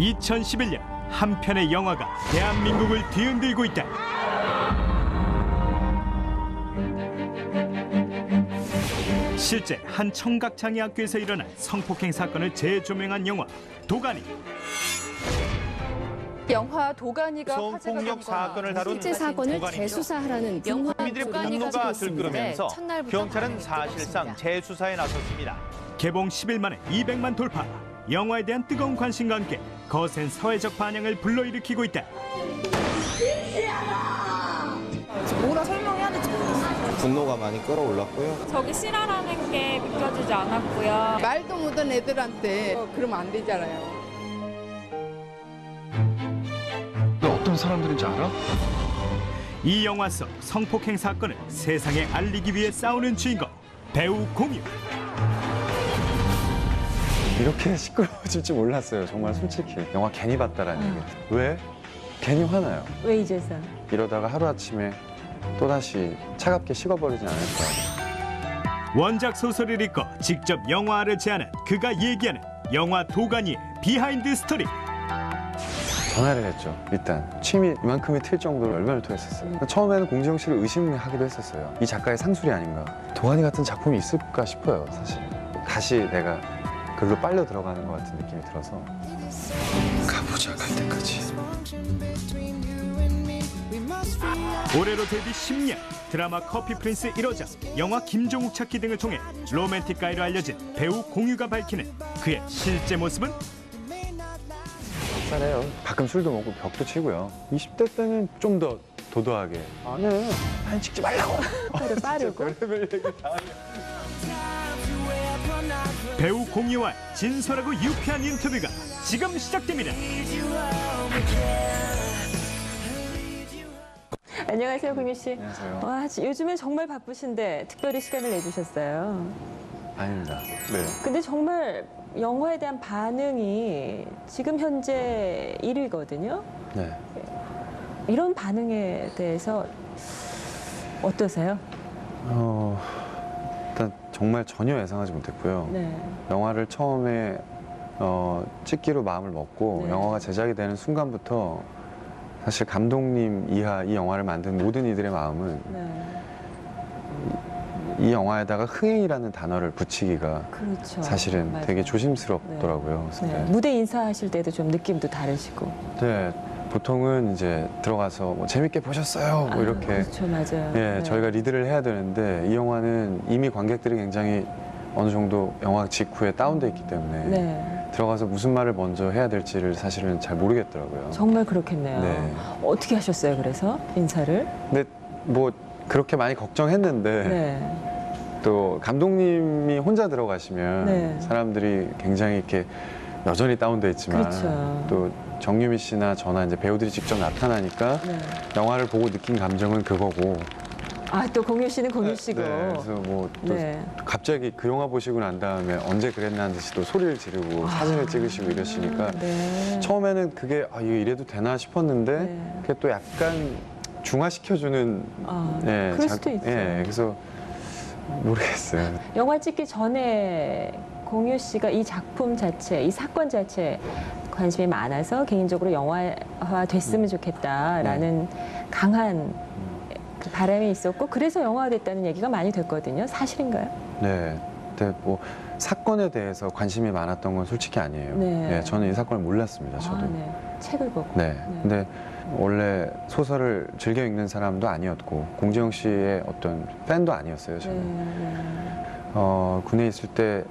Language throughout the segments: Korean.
2011년 한 편의 영화가 대한민국을 뒤흔들고 있다. 실제 한 청각장애학교에서 일어난 성폭행 사건을 재조명한 영화 도가니. 영화 도가니가 성폭력 사건을 다룬 실제 사건을 도가니죠. 재수사하라는 영화 국민들의 도가니가 분노가 지고 들끓으면서 있는데 첫날부터 경찰은 반응이 사실상 뜨거웠습니다. 재수사에 나섰습니다. 개봉 10일 만에 200만 돌파. 영화에 대한 뜨거운 관심과 함께 거센 사회적 반향을 불러일으키고 있다. 뭐라 설명해야 될지 모르겠어요. 분노가 많이 끌어올랐고요. 저기 실화라는 게 느껴지지 않았고요. 말도 못한 애들한테 그러면 안 되잖아요. 너 어떤 사람들인지 알아? 이 영화 속 성폭행 사건을 세상에 알리기 위해 싸우는 주인공 배우 공유. 이렇게 시끄러워질 줄 몰랐어요. 정말 솔직히. 영화 괜히 봤다라는 얘기. 왜? 괜히 화나요. 왜 이제서? 이러다가 하루아침에 또다시 차갑게 식어버리진 않을까. 원작 소설을 읽고 직접 영화를 제안한 그가 얘기하는 영화 도가니의 비하인드 스토리. 전화를 했죠. 일단 취미 이만큼이 튈 정도로 열변을 토했었어요. 처음에는 공지영 씨를 의심하기도 했었어요. 이 작가의 상술이 아닌가. 도가니 같은 작품이 있을까 싶어요, 사실. 다시 내가 글로 빨려 들어가는 것 같은 느낌이 들어서. 가보자, 갈 때까지. 올해로 데뷔 10년, 드라마 커피 프린스 1호작, 영화 김종욱 찾기 등을 통해 로맨틱 가이로 알려진 배우 공유가 밝히는 그의 실제 모습은? 잘해요. 가끔 술도 먹고 벽도 치고요. 20대 때는 좀 더 도도하게. 안 해. 사진 찍지 말라고. 빠르고. 별의별 얘기 다 해. 배우 공유와 진솔하고 유쾌한 인터뷰가 지금 시작됩니다. 안녕하세요, 공유 씨. 안녕하세요. 와, 요즘에 정말 바쁘신데 특별히 시간을 내주셨어요. 아닙니다. 네. 근데 정말 영화에 대한 반응이 지금 현재 1위거든요. 네. 이런 반응에 대해서 어떠세요? 일단 정말 전혀 예상하지 못했고요. 네. 영화를 처음에 찍기로 마음을 먹고 네. 영화가 제작이 되는 순간부터 사실 감독님 이하 이 영화를 만든 모든 이들의 마음은 네. 이 영화에다가 흥행이라는 단어를 붙이기가 그렇죠. 사실은 맞아요. 되게 조심스럽더라고요. 그래서 네. 무대 인사하실 때도 좀 느낌도 다르시고. 네, 보통은 이제 들어가서 뭐 재밌게 보셨어요? 뭐 이렇게 그렇죠, 맞아요. 예, 네. 저희가 리드를 해야 되는데 이 영화는 이미 관객들이 굉장히 어느 정도 영화 직후에 다운돼 있기 때문에 네. 들어가서 무슨 말을 먼저 해야 될지를 사실은 잘 모르겠더라고요. 정말 그렇겠네요. 네. 어떻게 하셨어요, 그래서 인사를? 근데 뭐 그렇게 많이 걱정했는데 네. 또 감독님이 혼자 들어가시면 네. 사람들이 굉장히 이렇게 여전히 다운돼 있지만 그렇죠. 또 정유미 씨나 저나 이제 배우들이 직접 나타나니까 네. 영화를 보고 느낀 감정은 그거고. 아, 또 공유 씨는 공유 씨고. 네, 그래서 뭐 또 네. 갑자기 그 영화 보시고 난 다음에 언제 그랬나는 듯이 또 소리를 지르고 사진을 찍으시고 이러시니까 네. 처음에는 그게 아 이거 이래도 되나 싶었는데 네. 그게 또 약간 중화시켜주는 예, 그럴 수도 있죠. 예, 그래서 모르겠어요. 영화 찍기 전에 공유 씨가 이 작품 자체, 이 사건 자체에 관심이 많아서 개인적으로 영화화 됐으면 좋겠다라는 강한 그 바람이 있었고 그래서 영화가 됐다는 얘기가 많이 됐거든요. 사실인가요? 네, 근데 뭐 사건에 대해서 관심이 많았던 건 솔직히 아니에요. 네. 예, 저는 이 사건을 몰랐습니다. 저도. 아, 네. 책을 보고. 네. 근데 원래 소설을 즐겨 읽는 사람도 아니었고 공지영 씨의 어떤 팬도 아니었어요. 네. 저는. 네. 군에 있을 때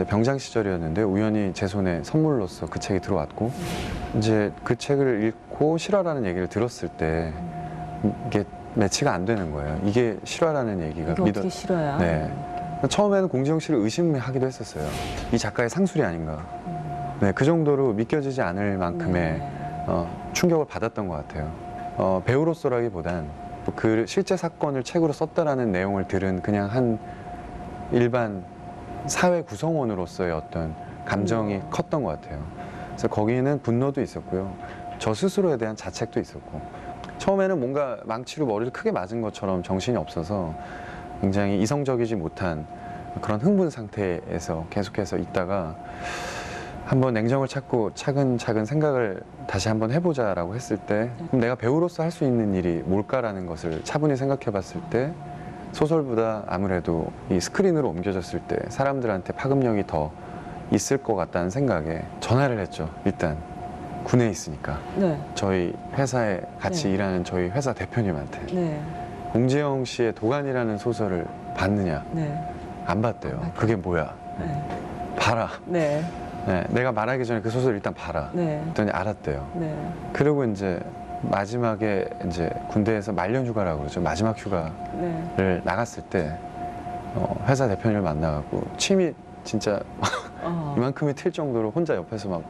병장 시절이었는데 우연히 제 손에 선물로서 그 책이 들어왔고 이제 그 책을 읽고 실화라는 얘기를 들었을 때 이게 매치가 안 되는 거예요. 이게 실화라는 얘기가 이게 어떻게 싫어요? 네. 처음에는 공지영 씨를 의심하기도 했었어요. 이 작가의 상술이 아닌가. 네, 그 정도로 믿겨지지 않을 만큼의 충격을 받았던 것 같아요. 배우로서라기보단 그 실제 사건을 책으로 썼다라는 내용을 들은 그냥 한 일반 사회 구성원으로서의 어떤 감정이 컸던 것 같아요. 그래서 거기는 분노도 있었고요. 저 스스로에 대한 자책도 있었고 처음에는 뭔가 망치로 머리를 크게 맞은 것처럼 정신이 없어서 굉장히 이성적이지 못한 그런 흥분 상태에서 계속해서 있다가 한번 냉정을 찾고 차근차근 생각을 다시 한번 해보자라고 했을 때 그럼 내가 배우로서 할 수 있는 일이 뭘까라는 것을 차분히 생각해 봤을 때 소설보다 아무래도 이 스크린으로 옮겨졌을 때 사람들한테 파급력이 더 있을 것 같다는 생각에 전화를 했죠. 일단 군에 있으니까 네. 저희 회사에 같이 네. 일하는 저희 회사 대표님한테 네. 공지영 씨의 도가니라는 소설을 봤느냐? 네. 안 봤대요. 봤대요. 그게 뭐야? 네. 봐라. 네. 네, 내가 말하기 전에 그 소설 일단 봐라. 네. 그랬더니 알았대요. 네. 그리고 이제 마지막에 이제 군대에서 말년 휴가라고 그러죠. 마지막 휴가를 네. 나갔을 때 회사 대표님을 만나갖고 침이 진짜 이만큼이 튈 정도로 혼자 옆에서 막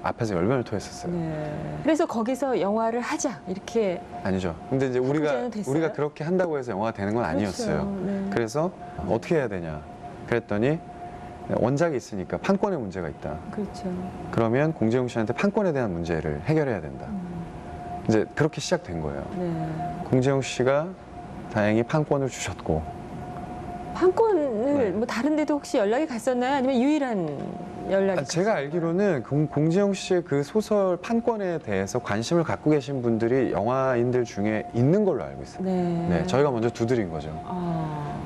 앞에서 열변을 토했었어요. 네. 그래서 거기서 영화를 하자 이렇게. 아니죠. 근데 이제 제안은 됐어요? 우리가 그렇게 한다고 해서 영화가 되는 건 아니었어요. 그렇죠. 네. 그래서 어떻게 해야 되냐? 그랬더니 원작이 있으니까 판권의 문제가 있다. 그렇죠. 그러면 공재용 씨한테 판권에 대한 문제를 해결해야 된다. 이제 그렇게 시작된 거예요. 네. 공재용 씨가 다행히 판권을 주셨고 판권을 네. 뭐 다른 데도 혹시 연락이 갔었나요? 아니면 유일한 연락이? 제가 알기로는 공재용 씨의 그 소설 판권에 대해서 관심을 갖고 계신 분들이 영화인들 중에 있는 걸로 알고 있어요. 네. 네, 저희가 먼저 두드린 거죠.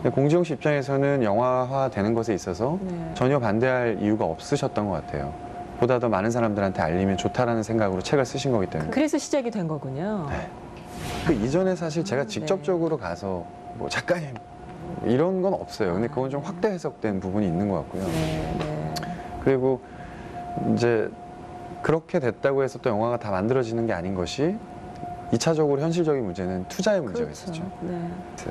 근데 공재용 씨 입장에서는 영화화 되는 것에 있어서 네. 전혀 반대할 이유가 없으셨던 것 같아요. 보다 더 많은 사람들한테 알리면 좋다라는 생각으로 책을 쓰신 거기 때문에. 그래서 시작이 된 거군요. 네. 그 이전에 사실 제가 네. 직접적으로 가서 뭐 작가님 이런 건 없어요. 근데 그건 좀 확대 해석된 부분이 있는 것 같고요. 네. 네. 그리고 이제 그렇게 됐다고 해서 또 영화가 다 만들어지는 게 아닌 것이 2차적으로 현실적인 문제는 투자의 문제가 그렇죠. 있었죠. 네.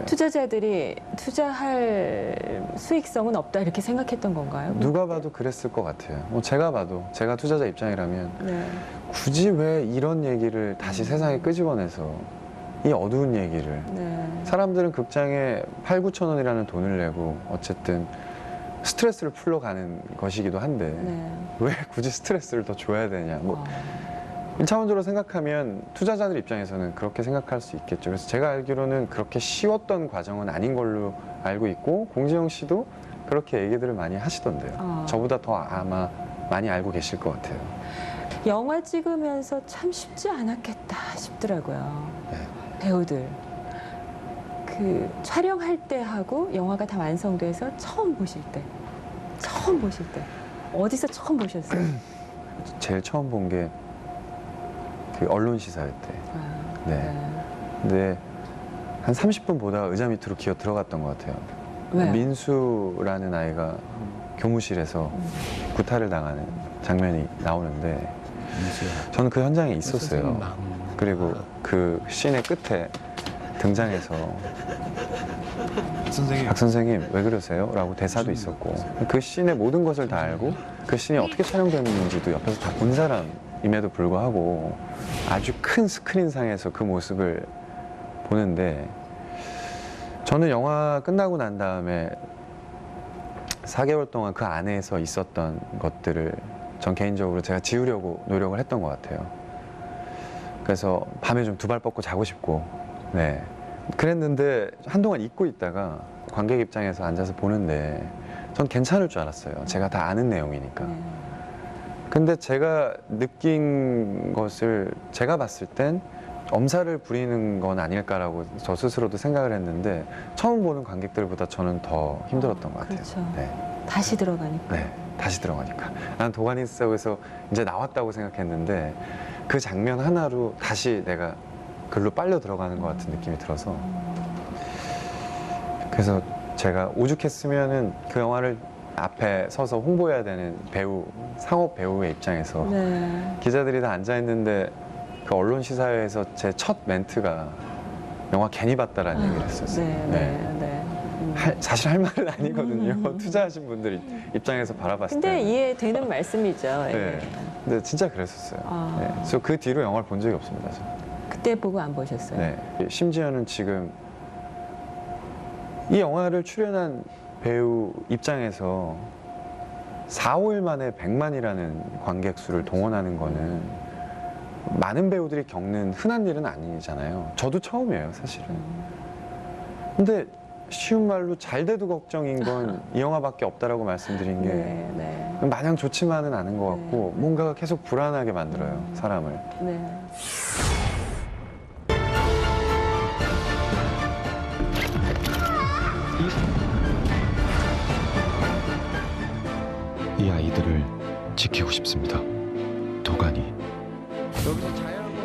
투자자들이 투자할 수익성은 없다 이렇게 생각했던 건가요? 누가 봐도 그랬을 것 같아요. 제가 봐도 제가 투자자 입장이라면 네. 굳이 왜 이런 얘기를 다시 세상에 끄집어내서 이 어두운 얘기를 네. 사람들은 극장에 8, 9천 원이라는 돈을 내고 어쨌든 스트레스를 풀러가는 것이기도 한데 네. 왜 굳이 스트레스를 더 줘야 되냐. 뭐 아. 1차원적으로 생각하면 투자자들 입장에서는 그렇게 생각할 수 있겠죠. 그래서 제가 알기로는 그렇게 쉬웠던 과정은 아닌 걸로 알고 있고 공지영 씨도 그렇게 얘기들을 많이 하시던데요. 아. 저보다 더 아마 많이 알고 계실 것 같아요. 영화 찍으면서 참 쉽지 않았겠다 싶더라고요. 네. 배우들. 그 촬영할 때 하고 영화가 다 완성돼서 처음 보실 때. 어디서 처음 보셨어요? 제일 처음 본 게 그 언론 시사회 때. 아, 네. 근데 한 30분 보다가 의자 밑으로 기어 들어갔던 것 같아요. 왜요? 민수라는 아이가 교무실에서 구타를 당하는 장면이 나오는데 저는 그 현장에 있었어요. 그리고 그 씬의 끝에 등장해서 박 선생님 왜 그러세요? 라고 대사도 있었고 그 씬의 모든 것을 다 알고 그 씬이 어떻게 촬영되는지도 옆에서 다 본 사람임에도 불구하고 아주 큰 스크린상에서 그 모습을 보는데 저는 영화 끝나고 난 다음에 4개월 동안 그 안에서 있었던 것들을 전 개인적으로 제가 지우려고 노력을 했던 것 같아요. 그래서 밤에 좀 두 발 뻗고 자고 싶고 네. 그랬는데 한동안 잊고 있다가 관객 입장에서 앉아서 보는데 전 괜찮을 줄 알았어요. 제가 다 아는 내용이니까. 네. 근데 제가 느낀 것을 제가 봤을 땐 엄살을 부리는 건 아닐까라고 저 스스로도 생각을 했는데 처음 보는 관객들보다 저는 더 힘들었던 것 같아요. 그렇죠. 네. 다시 들어가니까. 네, 다시 들어가니까. 난 도가니 속에서 이제 나왔다고 생각했는데 그 장면 하나로 다시 내가 글로 빨려 들어가는 것 같은 느낌이 들어서 그래서 제가 오죽했으면은 그 영화를 앞에 서서 홍보해야 되는 배우, 상업 배우의 입장에서 네. 기자들이 다 앉아있는데 그 언론 시사회에서 제 첫 멘트가 영화 괜히 봤다라는 얘기를 했었어요. 네. 사실 할 말은 아니거든요. 투자하신 분들 입장에서 바라봤을 때. 근데 이해되는 말씀이죠. 예. 네. 근데 진짜 그랬었어요. 아. 네. 그래서 그 뒤로 영화를 본 적이 없습니다. 저. 그때 보고 안 보셨어요? 네. 심지어는 지금 이 영화를 출연한 배우 입장에서 4, 5일 만에 100만이라는 관객 수를 동원하는 거는 많은 배우들이 겪는 흔한 일은 아니잖아요. 저도 처음이에요, 사실은. 근데 쉬운 말로 잘 돼도 걱정인 건 이 영화밖에 없다라고 말씀드린 게 네, 네. 마냥 좋지만은 않은 것 같고 뭔가가 계속 불안하게 만들어요, 사람을. 네. 이 아이들을 지키고 싶습니다. 도가니.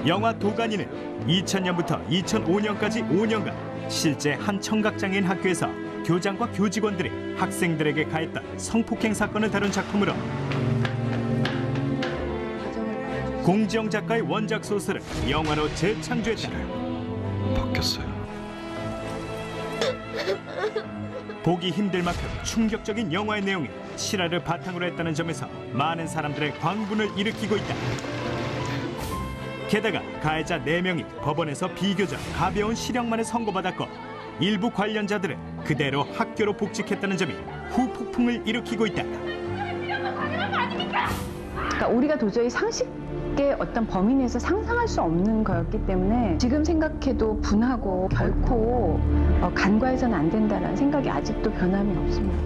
영화 도가니는 2000년부터 2005년까지 5년간 실제 한 청각장애인 학교에서 교장과 교직원들이 학생들에게 가했던 성폭행 사건을 다룬 작품으로 공지영 작가의 원작 소설을 영화로 재창조했다. 바뀌었어요. 보기 힘들 만큼 충격적인 영화의 내용이 실화를 바탕으로 했다는 점에서 많은 사람들의 광분을 일으키고 있다. 게다가 가해자 4명이 법원에서 비교적 가벼운 실형만에 선고받았고 일부 관련자들은 그대로 학교로 복직했다는 점이 후폭풍을 일으키고 있다. 그러니까 우리가 도저히 상식의 어떤 범위 내에서 상상할 수 없는 거였기 때문에 지금 생각해도 분하고 결코 간과해서는 안 된다는 생각이 아직도 변함이 없습니다.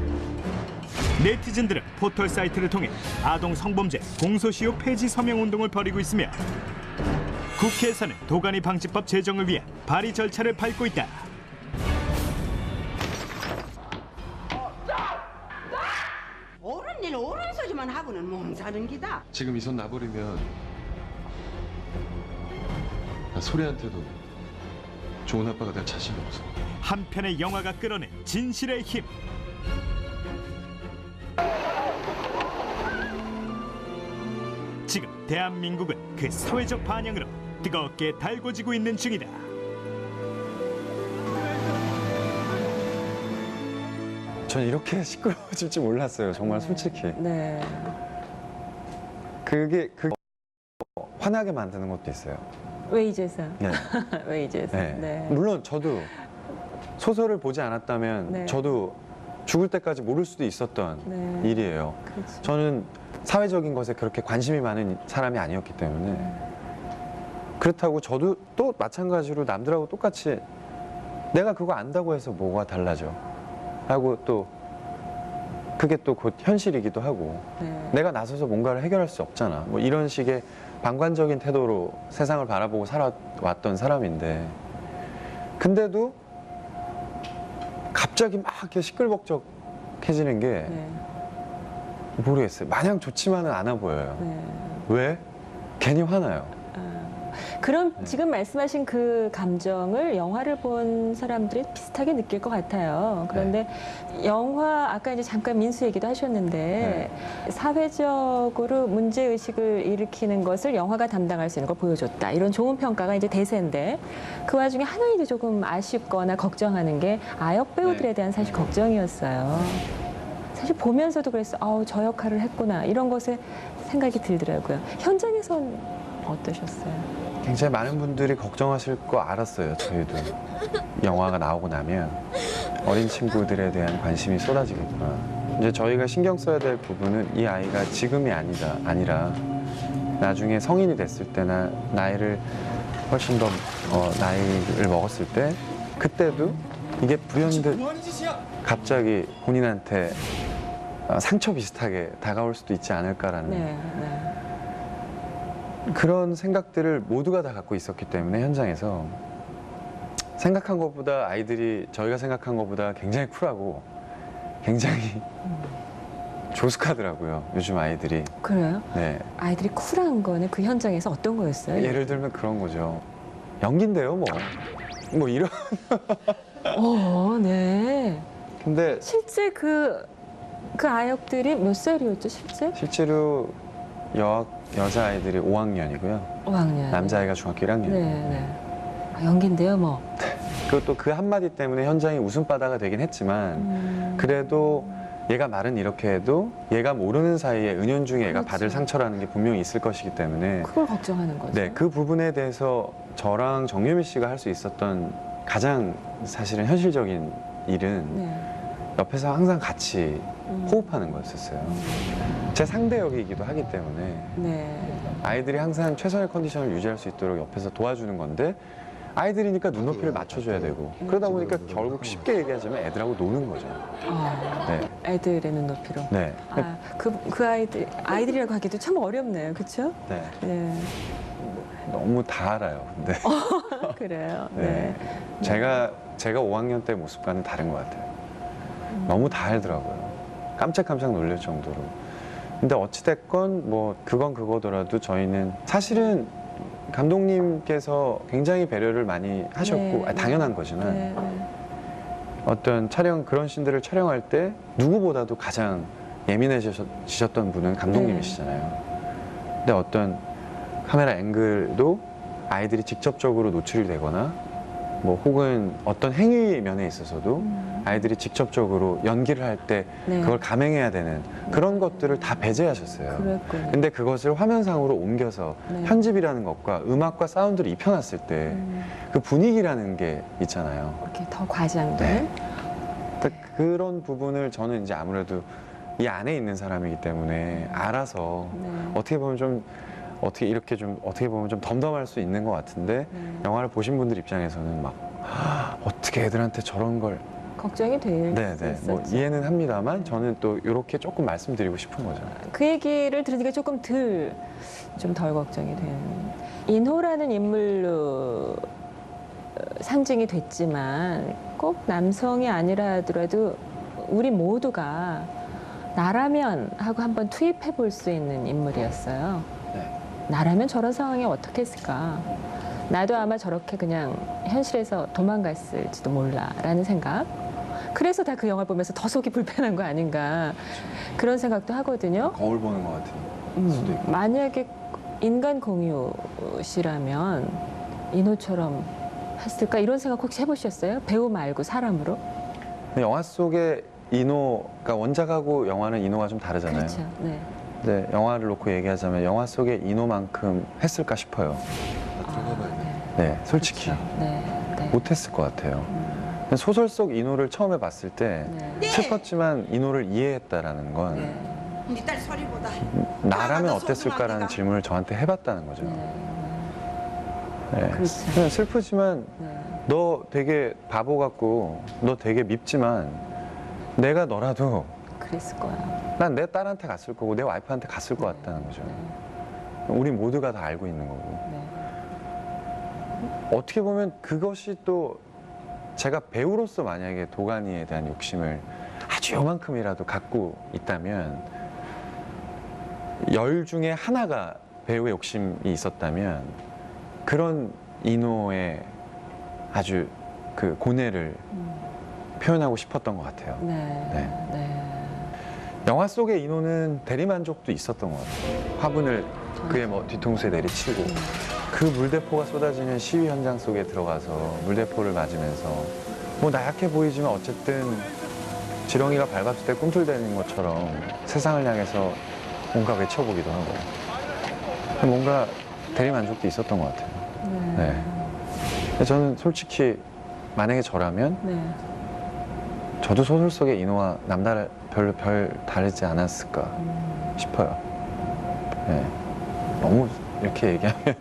네티즌들은 포털 사이트를 통해 아동 성범죄 공소시효 폐지 서명 운동을 벌이고 있으며 국회에서는 도가니 방지법 제정을 위한 발의 절차를 밟고 있다. 옳은 일 옳은 소리만 하고는 몸 사는 기다. 지금 이 손 놔버리면 나 소리한테도 좋은 아빠가 될 자신이 없어. 한편의 영화가 끌어낸 진실의 힘. 지금 대한민국은 그 사회적 반영으로 뜨겁게 달궈지고 있는 중이다. 전 이렇게 시끄러워질 줄 몰랐어요, 정말 솔직히. 네. 그게 화나게 만드는 것도 있어요. 왜 이제서? 네. 왜 이제서? 네. 네. 물론 저도 소설을 보지 않았다면 네. 저도 죽을 때까지 모를 수도 있었던 네. 일이에요. 그렇죠. 저는 사회적인 것에 그렇게 관심이 많은 사람이 아니었기 때문에 그렇다고 저도 또 마찬가지로 남들하고 똑같이 내가 그거 안다고 해서 뭐가 달라져 하고 또 그게 또 곧 현실이기도 하고 네. 내가 나서서 뭔가를 해결할 수 없잖아 뭐 이런 식의 방관적인 태도로 세상을 바라보고 살아왔던 사람인데 근데도 갑자기 막 이렇게 시끌벅적해지는 게 네. 모르겠어요. 마냥 좋지만은 않아 보여요. 네. 왜? 괜히 화나요. 그럼 네. 지금 말씀하신 그 감정을 영화를 본 사람들이 비슷하게 느낄 것 같아요. 그런데 영화 아까 이제 잠깐 민수 얘기도 하셨는데 사회적으로 문제 의식을 일으키는 것을 영화가 담당할 수 있는 걸 보여줬다. 이런 좋은 평가가 이제 대세인데 그 와중에 하나이도 조금 아쉽거나 걱정하는 게 아역 배우들에 대한 사실 걱정이었어요. 사실 보면서도 그랬어. 아우 저 역할을 했구나 이런 것에 생각이 들더라고요. 현장에선 어떠셨어요? 굉장히 많은 분들이 걱정하실 거 알았어요. 저희도 영화가 나오고 나면 어린 친구들에 대한 관심이 쏟아지겠구나. 이제 저희가 신경 써야 될 부분은 이 아이가 지금이 아니라 나중에 성인이 됐을 때나 나이를 훨씬 더 나이를 먹었을 때 그때도 이게 불현듯 갑자기 본인한테 상처 비슷하게 다가올 수도 있지 않을까라는 네, 네. 그런 생각들을 모두가 다 갖고 있었기 때문에 현장에서 생각한 것보다 아이들이 저희가 생각한 것보다 굉장히 쿨하고 굉장히 조숙하더라고요. 요즘 아이들이. 그래요? 네. 아이들이 쿨한 거는 그 현장에서 어떤 거였어요? 예를 들면 그런 거죠. 연기인데요, 뭐. 뭐 이런. 네. 근데 실제 그 아역들이 몇 살이었죠, 실제? 실제로 여자 아이들이 5학년이고요. 5학년. 남자아이가 중학교 1학년. 네, 네. 아, 연기인데요, 뭐. 그것도 그 한마디 때문에 현장이 웃음바다가 되긴 했지만 그래도 얘가 말은 이렇게 해도 얘가 모르는 사이에 은연중에 얘가 그렇죠. 받을 상처라는 게 분명히 있을 것이기 때문에 그걸 걱정하는 거죠. 네, 그 부분에 대해서 저랑 정유미 씨가 할 수 있었던 가장 사실은 현실적인 일은 네. 옆에서 항상 같이 호흡하는 거였었어요. 제 상대 역이기도 하기 때문에 네. 아이들이 항상 최선의 컨디션을 유지할 수 있도록 옆에서 도와주는 건데 아이들이니까 눈높이를 맞춰줘야 되고 그러다 보니까 결국 쉽게 얘기하자면 애들하고 노는 거죠. 네. 애들의 눈높이로. 네. 그 아이들이라고 하기도 참 어렵네요. 그렇죠? 네. 네. 너무 다 알아요. 근데 그래요. 네. 제가 5학년 때 모습과는 다른 것 같아요. 너무 다 알더라고요. 깜짝깜짝 놀랄 정도로. 근데 어찌됐건 뭐 그건 그거더라도 저희는 사실은 감독님께서 굉장히 배려를 많이 하셨고 네, 아니, 당연한 거지만 네, 네. 어떤 그런 씬들을 촬영할 때 누구보다도 가장 예민해지셨던 분은 감독님이시잖아요. 근데 어떤 카메라 앵글도 아이들이 직접적으로 노출이 되거나 뭐 혹은 어떤 행위 면에 있어서도 아이들이 직접적으로 연기를 할 때 네. 그걸 감행해야 되는 그런 것들을 다 배제하셨어요. 그랬군요. 근데 그것을 화면상으로 옮겨서 네. 편집이라는 것과 음악과 사운드를 입혀놨을 때 그 분위기라는 게 있잖아요. 이렇게 더 과장된. 네. 그러니까 그런 부분을 저는 이제 아무래도 이 안에 있는 사람이기 때문에 알아서 네. 어떻게 보면 좀 어떻게 보면 좀 덤덤할 수 있는 것 같은데 영화를 보신 분들 입장에서는 막 어떻게 애들한테 저런 걸 걱정이 될 수 네네 뭐 있었죠. 이해는 합니다만 저는 또 이렇게 조금 말씀드리고 싶은 거죠. 그 얘기를 들으니까 조금 좀 덜 걱정이 되는. 인호라는 인물로 상징이 됐지만 꼭 남성이 아니라 하더라도 우리 모두가 나라면 하고 한번 투입해 볼 수 있는 인물이었어요. 네. 나라면 저런 상황에 어떻게 했을까? 나도 아마 저렇게 그냥 현실에서 도망갔을지도 몰라라는 생각. 그래서 다 그 영화를 보면서 더 속이 불편한 거 아닌가 그런 생각도 하거든요. 거울 보는 것 같은 수도 있고. 만약에 인간 공유시라면 인호처럼 했을까 이런 생각 혹시 해보셨어요? 배우 말고 사람으로? 근데 영화 속에 그러니까 원작하고 영화는 인호가 좀 다르잖아요. 그렇죠. 네. 근데 영화를 놓고 얘기하자면 영화 속에 인호만큼 했을까 싶어요. 들어가 봐야 돼. 네, 솔직히 그렇죠. 네. 네. 못했을 것 같아요. 근데 소설 속 인호를 처음에 봤을 때 네. 슬펐지만 인호를 이해했다라는 건 네. 네 딸 소리보다 나라면 아, 어땠을까라는 소중합니다. 질문을 저한테 해봤다는 거죠. 네. 그렇죠. 그냥 슬프지만 네. 너 되게 바보 같고 너 되게 밉지만 내가 너라도 그랬을 거야. 난 내 딸한테 갔을 거고 내 와이프한테 갔을 것 같다는 거죠. 우리 모두가 다 알고 있는 거고. 네. 어떻게 보면 그것이 또 제가 배우로서 만약에 도가니에 대한 욕심을 아주 요만큼이라도 갖고 있다면 10 중에 하나가 배우의 욕심이 있었다면 그런 인호의 아주 그 고뇌를 표현하고 싶었던 것 같아요. 네. 네. 네. 영화 속의 인호는 대리만족도 있었던 것 같아요. 화분을 그의 뭐 뒤통수에 내리치고 그 물대포가 쏟아지는 시위 현장 속에 들어가서 물대포를 맞으면서 뭐 나약해 보이지만 어쨌든 지렁이가 밟았을 때 꿈틀대는 것처럼 세상을 향해서 뭔가 외쳐보기도 하고 뭔가 대리만족도 있었던 것 같아요. 네. 근데 저는 솔직히 만약에 저라면 네. 저도 소설 속의 인호와 별 다르지 않았을까 싶어요. 네. 너무 이렇게 얘기하면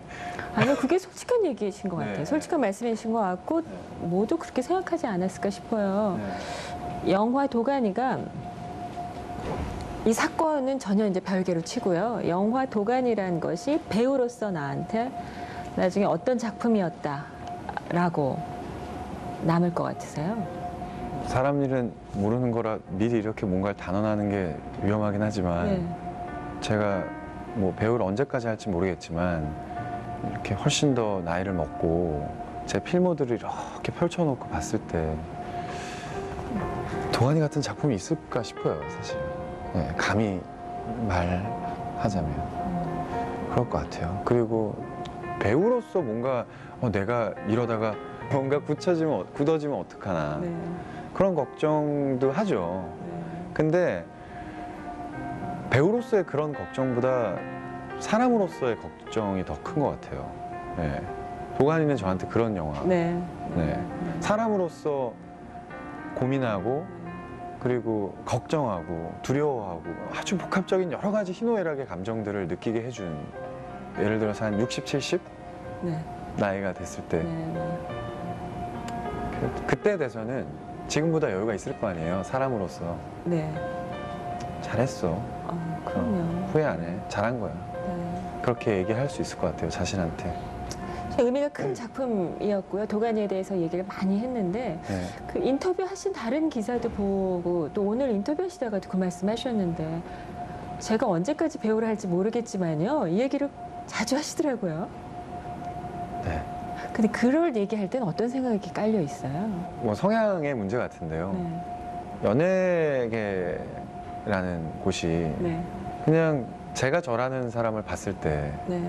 아니요, 그게 솔직한 얘기이신 것 같아요. 네. 솔직한 말씀이신 것 같고 모두 그렇게 생각하지 않았을까 싶어요. 영화 도가니가 이 사건은 전혀 이제 별개로 치고요. 영화 도가니라는 것이 배우로서 나한테 나중에 어떤 작품이었다라고 남을 것 같으세요? 사람 일은 모르는 거라 미리 이렇게 뭔가를 단언하는 게 위험하긴 하지만 네. 제가 뭐 배우를 언제까지 할지 모르겠지만 이렇게 훨씬 더 나이를 먹고 제 필모들을 이렇게 펼쳐놓고 봤을 때 도가니 같은 작품이 있을까 싶어요, 사실. 네, 감히 말하자면 그럴 것 같아요. 그리고 배우로서 뭔가 내가 이러다가 뭔가 굳어지면 어떡하나 네. 그런 걱정도 하죠. 네. 근데 배우로서의 그런 걱정보다 사람으로서의 걱정이 더 큰 것 같아요. 네. 도가니는 저한테 그런 영화. 네. 네. 사람으로서 고민하고 그리고 걱정하고 두려워하고 아주 복합적인 여러 가지 희노애락의 감정들을 느끼게 해준 예를 들어서 한 60, 70? 네. 나이가 됐을 때 네. 그때 돼서는 지금보다 여유가 있을 거 아니에요. 사람으로서. 네. 잘했어. 그럼요. 후회 안 해. 잘한 거야. 네. 그렇게 얘기할 수 있을 것 같아요. 자신한테. 의미가 큰 작품이었고요. 도가니에 대해서 얘기를 많이 했는데 네. 그 인터뷰 하신 다른 기사도 보고 또 오늘 인터뷰 하시다가도 그 말씀 하셨는데 제가 언제까지 배우를 할지 모르겠지만요. 이 얘기를 자주 하시더라고요. 네. 근데 그럴 얘기할 때는 어떤 생각이 깔려 있어요? 뭐 성향의 문제 같은데요. 네. 연예계라는 곳이 네. 그냥 제가 저라는 사람을 봤을 때 네.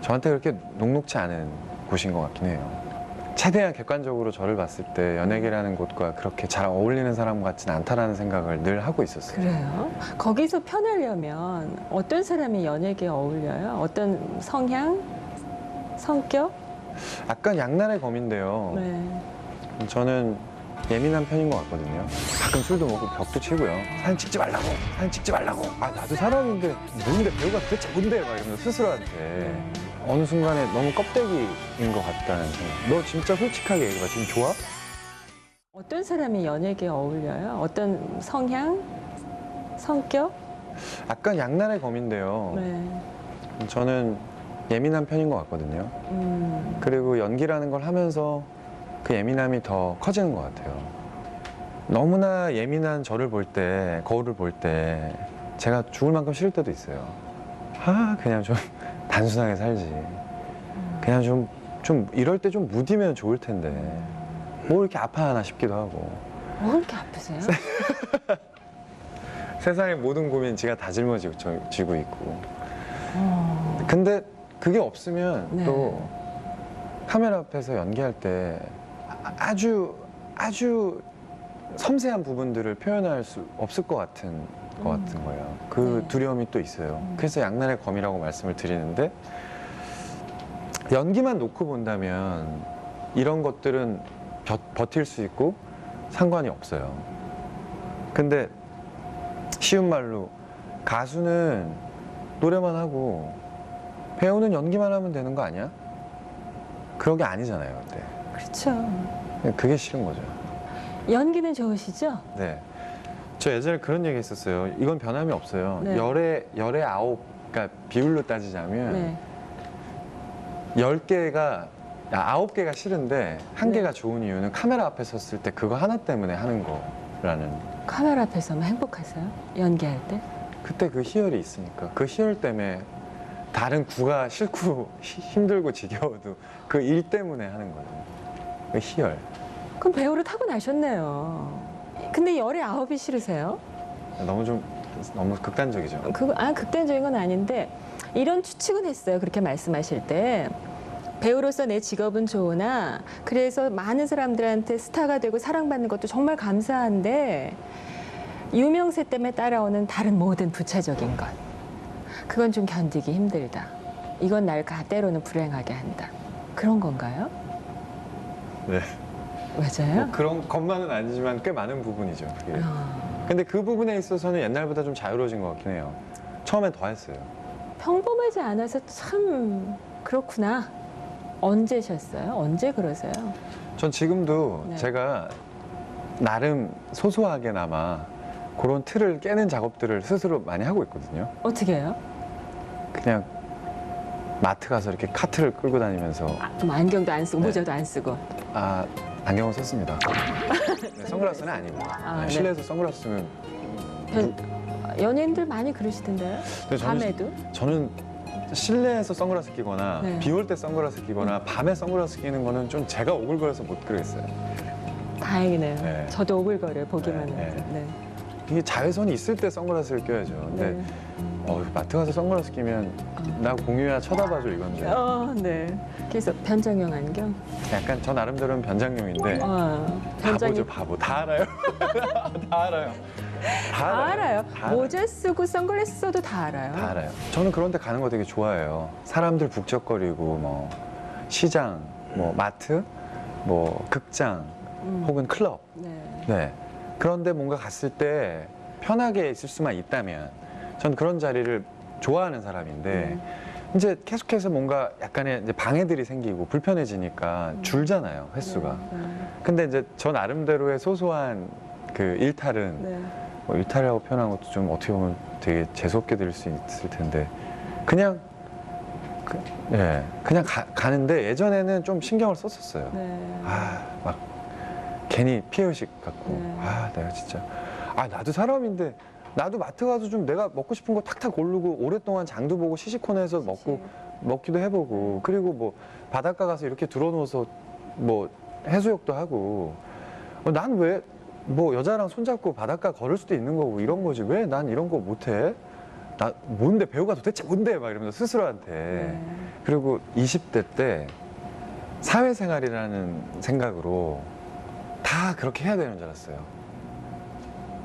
저한테 그렇게 녹록치 않은 곳인 것 같긴 해요. 최대한 객관적으로 저를 봤을 때 연예계라는 곳과 그렇게 잘 어울리는 사람 같지는 않다라는 생각을 늘 하고 있었어요. 그래요? 거기서 편하려면 어떤 사람이 연예계에 어울려요? 어떤 성향? 성격? 약간 양날의 검인데요. 네. 저는 예민한 편인 것 같거든요. 가끔 술도 먹고 벽도 치고요. 사진 찍지 말라고, 사진 찍지 말라고. 아, 나도 사람인데 뭔데 배우가 도대체 뭔데? 막 이러면서 스스로한테 어느 순간에 너무 껍데기인 것 같다는 생각. 너 진짜 솔직하게 얘기해봐. 지금 좋아? 어떤 사람이 연예계에 어울려요? 어떤 성향? 성격? 약간 양날의 검인데요. 네. 저는 예민한 편인 것 같거든요. 그리고 연기라는 걸 하면서 그 예민함이 더 커지는 것 같아요. 너무나 예민한 저를 볼 때, 거울을 볼 때 제가 죽을 만큼 싫을 때도 있어요. 아, 그냥 좀 단순하게 살지. 그냥 좀 이럴 때 좀 무디면 좋을 텐데 뭐 이렇게 아파하나 싶기도 하고. 뭐 그렇게 아프세요? 세상의 모든 고민 지가 다 짊어지고 있고. 근데 그게 없으면 네. 또 카메라 앞에서 연기할 때 아주 섬세한 부분들을 표현할 수 없을 것 같은 거예요. 그 네. 두려움이 또 있어요. 그래서 양날의 검이라고 말씀을 드리는데 연기만 놓고 본다면 이런 것들은 버틸 수 있고 상관이 없어요. 근데 쉬운 말로 가수는 노래만 하고 배우는 연기만 하면 되는 거 아니야? 그런 게 아니잖아요. 근데 그렇죠. 그게 싫은 거죠. 연기는 좋으시죠? 네. 저 예전에 그런 얘기 했었어요. 이건 변함이 없어요. 네. 열에 아홉, 그러니까 비율로 따지자면 네. 10개가, 9개가 싫은데 한 네. 개가 좋은 이유는 카메라 앞에 섰을 때 그거 하나 때문에 하는 거라는. 카메라 앞에서만 행복하세요? 연기할 때? 그때 그 희열이 있으니까. 그 희열 때문에 다른 구가 싫고 힘들고 지겨워도 그 일 때문에 하는 거죠. 그 희열. 그럼 배우를 타고 나셨네요. 근데 열의 아홉이 싫으세요? 너무 극단적이죠. 극단적인 건 아닌데 이런 추측은 했어요. 그렇게 말씀하실 때. 배우로서 내 직업은 좋으나 그래서 많은 사람들한테 스타가 되고 사랑받는 것도 정말 감사한데 유명세 때문에 따라오는 다른 모든 부차적인 것. 그건 좀 견디기 힘들다. 이건 날 때로는 불행하게 한다. 그런 건가요? 네. 맞아요? 뭐 그런 것만은 아니지만 꽤 많은 부분이죠. 그게. 근데 그 부분에 있어서는 옛날보다 좀 자유로워진 것 같긴 해요. 처음엔 더 했어요. 평범하지 않아서 참 그렇구나. 언제셨어요? 언제 그러세요? 전 지금도 네. 제가 나름 소소하게나마 그런 틀을 깨는 작업들을 스스로 많이 하고 있거든요. 어떻게 해요? 그냥 마트 가서 이렇게 카트를 끌고 다니면서 좀 안경도 안 쓰고 네. 모자도 안 쓰고. 안경은 썼습니다. 네, 선글라스는 아닙니다. 네. 실내에서 선글라스 쓰면 연예인들 많이 그러시던데요? 근데 밤에도? 저는 실내에서 선글라스 끼거나 네. 비 올 때 선글라스 끼거나 밤에 선글라스 끼는 거는 좀 제가 오글거려서 못 그러겠어요. 다행이네요. 네. 저도 오글거려요, 보기만 네, 해도. 네. 이게 자외선이 있을 때 선글라스를 껴야죠. 근데 네. 마트 가서 선글라스 끼면 나 공유야 쳐다봐줘 이건데 네. 그래서 변장용 안경? 약간 저 나름대로는 변장용인데 변장용. 바보 다 알아요. 다 알아요. 다 알아요. 다 알아요. 모자 쓰고 선글라스 써도 다 알아요. 다 알아요. 저는 그런 데 가는 거 되게 좋아해요. 사람들 북적거리고 뭐 시장, 뭐 마트, 뭐 극장 혹은 클럽. 네. 네. 그런데 뭔가 갔을 때 편하게 있을 수만 있다면 전 그런 자리를 좋아하는 사람인데 이제 계속해서 뭔가 약간의 이제 방해들이 생기고 불편해지니까 줄잖아요, 횟수가. 근데 이제 저 나름대로의 소소한 그 일탈은 네. 뭐 일탈이라고 표현한 것도 좀 어떻게 보면 되게 재수없게 들릴 수 있을 텐데 그냥 그냥 가는데 예전에는 좀 신경을 썼었어요. 네. 막 괜히 피해의식 갖고 네. 내가 진짜 나도 사람인데 나도 마트 가서 좀 내가 먹고 싶은 거 탁탁 고르고 오랫동안 장도 보고 시시콜해서 먹기도 해보고 그리고 뭐 바닷가 가서 이렇게 들어누워서 뭐 해수욕도 하고 난 왜 뭐 여자랑 손잡고 바닷가 걸을 수도 있는 거고 이런 거지 왜 난 이런 거 못해? 나 뭔데 배우가 도대체 뭔데? 막 이러면서 스스로한테 네. 그리고 20대 때 사회생활이라는 생각으로 다 그렇게 해야 되는 줄 알았어요.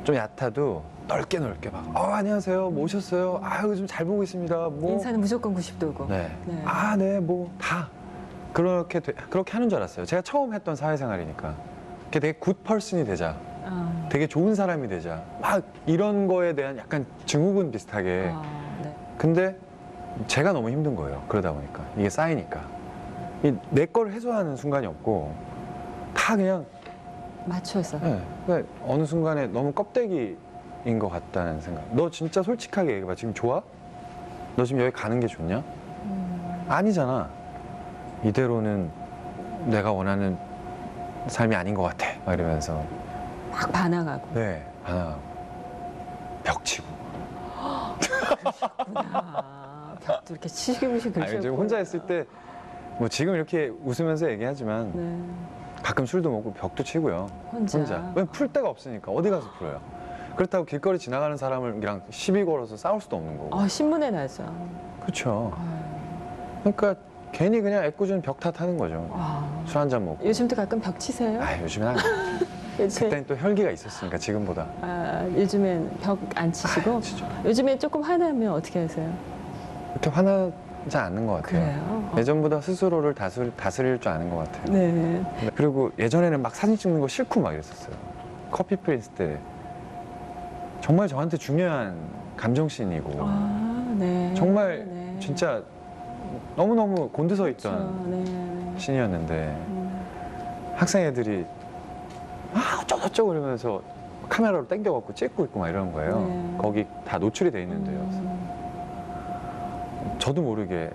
좀 얕아도 넓게 막 안녕하세요 뭐 오셨어요? 요즘 잘 보고 있습니다. 뭐 인사는 무조건 90도고. 네. 네. 네, 뭐 다 그렇게 하는 줄 알았어요. 제가 처음 했던 사회생활이니까. 되게 굿 펄슨이 되자. 되게 좋은 사람이 되자. 막 이런 거에 대한 약간 증후군 비슷하게. 네. 근데 제가 너무 힘든 거예요. 그러다 보니까. 이게 쌓이니까. 내 걸 해소하는 순간이 없고 다 그냥 맞춰서. 그러니까 어느 순간에 너무 껍데기인 것 같다는 생각. 너 진짜 솔직하게 얘기해봐. 지금 좋아? 너 지금 여기 가는 게 좋냐? 아니잖아. 이대로는 내가 원하는 삶이 아닌 것 같아. 막 이러면서 막 반항하고. 네, 반항하고 벽치고. 벽도 이렇게 치기무시 그러셨고. 지금 혼자 있을 때 뭐 지금 이렇게 웃으면서 얘기하지만 네. 가끔 술도 먹고 벽도 치고요. 혼자. 왜 풀 데가 없으니까 어디 가서 풀어요. 그렇다고 길거리 지나가는 사람이랑 시비 걸어서 싸울 수도 없는 거고. 신문에 나죠. 그렇죠. 그러니까 괜히 그냥 애꿎은 벽 탓하는 거죠. 술 한잔 먹고. 요즘도 가끔 벽 치세요? 요즘엔 안 해요. 그때는 또 혈기가 있었으니까 지금보다. 요즘엔 벽 안 치시고? 요즘엔 조금 화나면 어떻게 하세요? 그렇게 화나지 않는 것 같아요. 그래요? 예전보다 스스로를 다스릴 줄 아는 것 같아요. 네. 그리고 예전에는 막 사진 찍는 거 싫고 막 이랬었어요. 커피 프린스 때 정말 저한테 중요한 감정씬이고 네. 정말 네. 진짜 너무너무 곤두서 있던 그렇죠. 네. 씬이었는데 학생 애들이 어쩌고저쩌고 그러면서 카메라로 땡겨갖고 찍고 있고 막 이러는 거예요. 네. 거기 다 노출이 돼 있는데요. 저도 모르게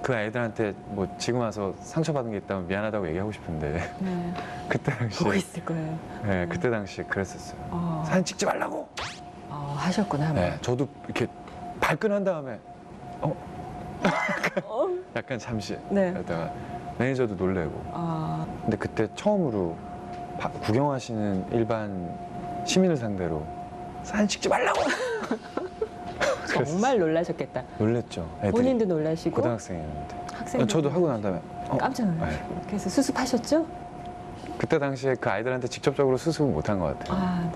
그 아이들한테 뭐 지금 와서 상처받은 게 있다면 미안하다고 얘기하고 싶은데 네. 그때 당시 보고 있을 거예요. 네, 그때 당시 그랬었어요. 사진 찍지 말라고. 하셨구나. 네, 저도 이렇게 발끈한 다음에 약간 잠시 네. 하다가 매니저도 놀래고. 근데 그때 처음으로 구경하시는 일반 시민을 상대로 사진 찍지 말라고. 정말 놀라셨겠다. 놀랬죠. 애들이. 본인도 놀라시고 고등학생이었는데. 학생도 저도 하고 난 다음에 깜짝 놀라시고. 그래서 수습하셨죠? 그때 당시에 그 아이들한테 직접적으로 수습은 못한 것 같아요.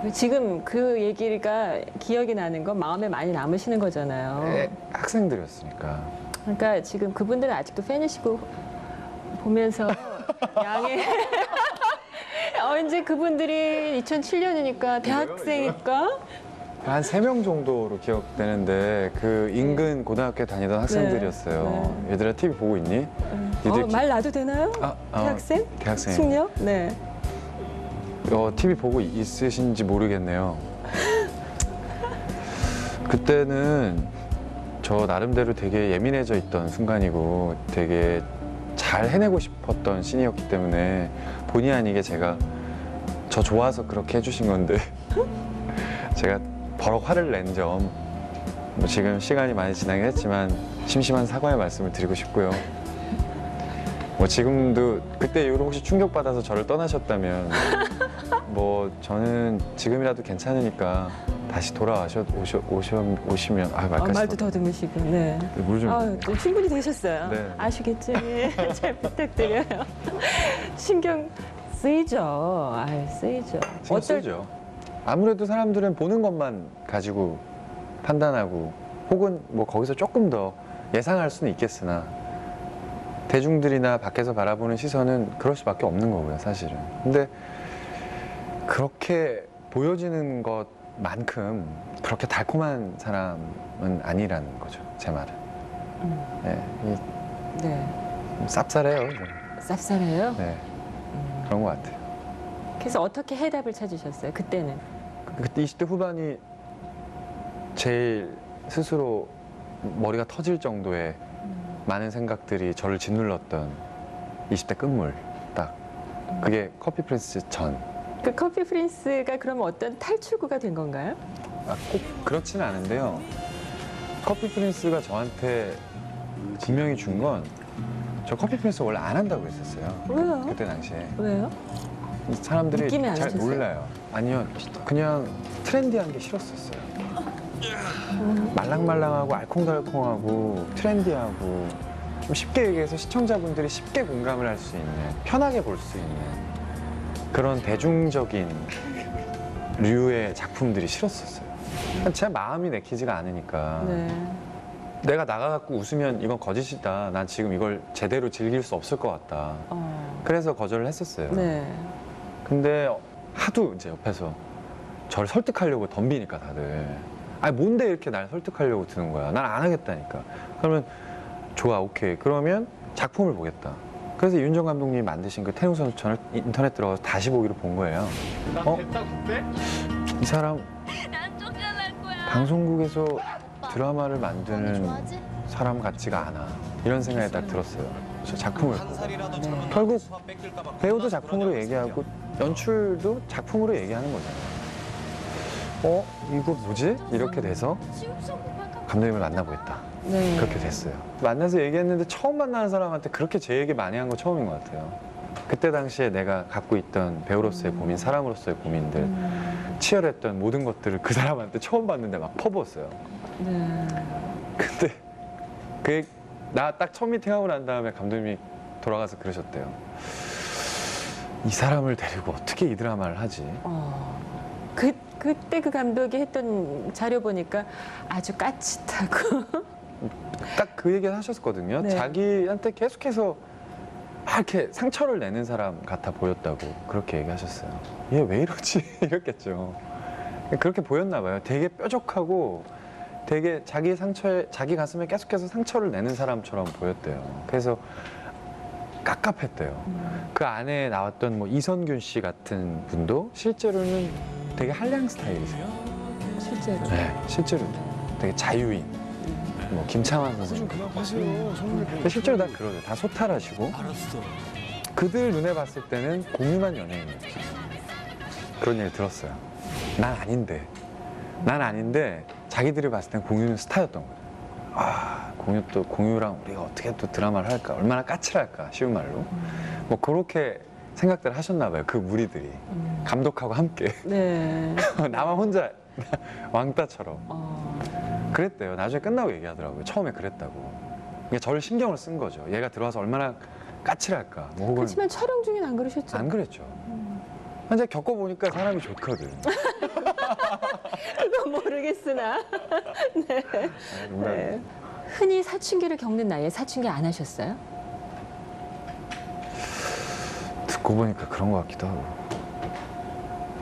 네. 지금 그 얘기가 기억이 나는 건 마음에 많이 남으시는 거잖아요. 학생들이었으니까. 그러니까 지금 그분들은 아직도 팬이시고 보면서 양해. 이제 그분들이 2007년이니까 대학생일까? 한 3명 정도로 기억되는데 그 인근 고등학교에 다니던 학생들이었어요. 얘들아 TV 보고 있니? 말 놔도 되나요? 대학생? 대학생. 숙녀? 네. TV 보고 있으신지 모르겠네요. 그때는 저 나름대로 되게 예민해져 있던 순간이고 되게 잘 해내고 싶었던 씬이었기 때문에 본의 아니게 제가 저 좋아서 그렇게 해주신 건데 제가 버럭 화를 낸 점 지금 시간이 많이 지나긴 했지만 심심한 사과의 말씀을 드리고 싶고요. 지금도 그때 이후로 혹시 충격받아서 저를 떠나셨다면 저는 지금이라도 괜찮으니까 다시 오시면 말까지 말도 더듬으시고. 네. 물 좀. 충분히 되셨어요. 네. 아시겠죠? 예. 잘 부탁드려요. 신경 쓰이죠. 쓰이죠. 신경 쓰이죠. 아무래도 사람들은 보는 것만 가지고 판단하고 혹은 거기서 조금 더 예상할 수는 있겠으나 대중들이나 밖에서 바라보는 시선은 그럴 수밖에 없는 거고요, 사실은. 근데 그렇게 보여지는 것만큼 그렇게 달콤한 사람은 아니라는 거죠, 제 말은. 네, 네. 쌉쌀해요. 쌉쌀해요? 네, 그런 것 같아요. 그래서 어떻게 해답을 찾으셨어요? 그때는? 그때 20대 후반이 제일 스스로 머리가 터질 정도의 많은 생각들이 저를 짓눌렀던 20대 끝물 딱 그게 커피 프린스 전. 그 커피 프린스가 그러면 어떤 탈출구가 된 건가요? 꼭 그렇지는 않은데요. 커피 프린스가 저한테 분명히 준 건 저 커피 프린스 원래 안 한다고 했었어요. 왜요? 그때 당시에. 왜요? 사람들이 느낌이 안 잘 오셨어요? 몰라요. 아니요, 그냥 트렌디한 게 싫었었어요. 말랑말랑하고 알콩달콩하고 트렌디하고 좀 쉽게 얘기해서 시청자분들이 쉽게 공감을 할 수 있는, 편하게 볼 수 있는 그런 대중적인 류의 작품들이 싫었었어요. 제 마음이 내키지가 않으니까 네. 내가 나가갖고 웃으면 이건 거짓이다. 난 지금 이걸 제대로 즐길 수 없을 것 같다. 그래서 거절을 했었어요. 네. 근데 하도 이제 옆에서 저를 설득하려고 덤비니까 다들 아니 뭔데 이렇게 날 설득하려고 드는 거야. 난 안 하겠다니까. 그러면 좋아, 오케이. 그러면 작품을 보겠다. 그래서 윤정 감독님이 만드신 그 태릉 선수촌을 인터넷 들어가서 다시 보기로 본 거예요. 이 사람 방송국에서 드라마를 만드는 사람 같지가 않아. 이런 생각이 딱 들었어요. 저 작품을 보고. 결국 배우도 작품으로 얘기하고 연출도 작품으로 얘기하는 거잖아요. 이거 뭐지? 이렇게 돼서 감독님을 만나보겠다. 네. 그렇게 됐어요. 만나서 얘기했는데 처음 만나는 사람한테 그렇게 제 얘기 많이 한 거 처음인 것 같아요. 그때 당시에 내가 갖고 있던 배우로서의 고민, 사람으로서의 고민들, 치열했던 모든 것들을 그 사람한테 처음 봤는데 막 퍼부었어요. 네. 근데 나 딱 첫 미팅하고 난 다음에 감독님이 돌아가서 그러셨대요. 이 사람을 데리고 어떻게 이 드라마를 하지? 그때 그 감독이 했던 자료 보니까 아주 까칠하고 딱 그 얘기를 하셨거든요. 네. 자기한테 계속해서 막 이렇게 상처를 내는 사람 같아 보였다고 그렇게 얘기하셨어요. 얘 왜 이러지? 이랬겠죠. 그렇게 보였나 봐요. 되게 뾰족하고 되게 자기 가슴에 계속해서 상처를 내는 사람처럼 보였대요. 그래서 깝깝했대요. 그 안에 나왔던 뭐 이선균 씨 같은 분도 실제로는 되게 한량 스타일이세요. 실제로. 네, 실제로 되게 자유인. 뭐 김창완 선생님. 근데 실제로 다 그러죠. 다 소탈하시고. 그들 눈에 봤을 때는 공유만 연예인이었죠. 그런 얘기를 들었어요. 난 아닌데 자기들이 봤을 땐 공유는 스타였던 거예요. 아, 공유랑 우리가 어떻게 또 드라마를 할까? 얼마나 까칠할까? 쉬운 말로. 뭐 그렇게 생각들 하셨나 봐요. 그 무리들이. 감독하고 함께. 네. 나만 혼자 왕따처럼. 그랬대요. 나중에 끝나고 얘기하더라고요. 처음에 그랬다고. 그러니까 저를 신경을 쓴 거죠. 얘가 들어와서 얼마나 까칠할까. 뭐 혹은 그렇지만 촬영 중엔 안 그러셨죠? 안 그랬죠. 근데 겪어보니까 사람이 좋거든. 그건 모르겠으나. 네. 농담이에요. 네. 흔히 사춘기를 겪는 나이에 사춘기 안 하셨어요? 듣고 보니까 그런 것 같기도 하고.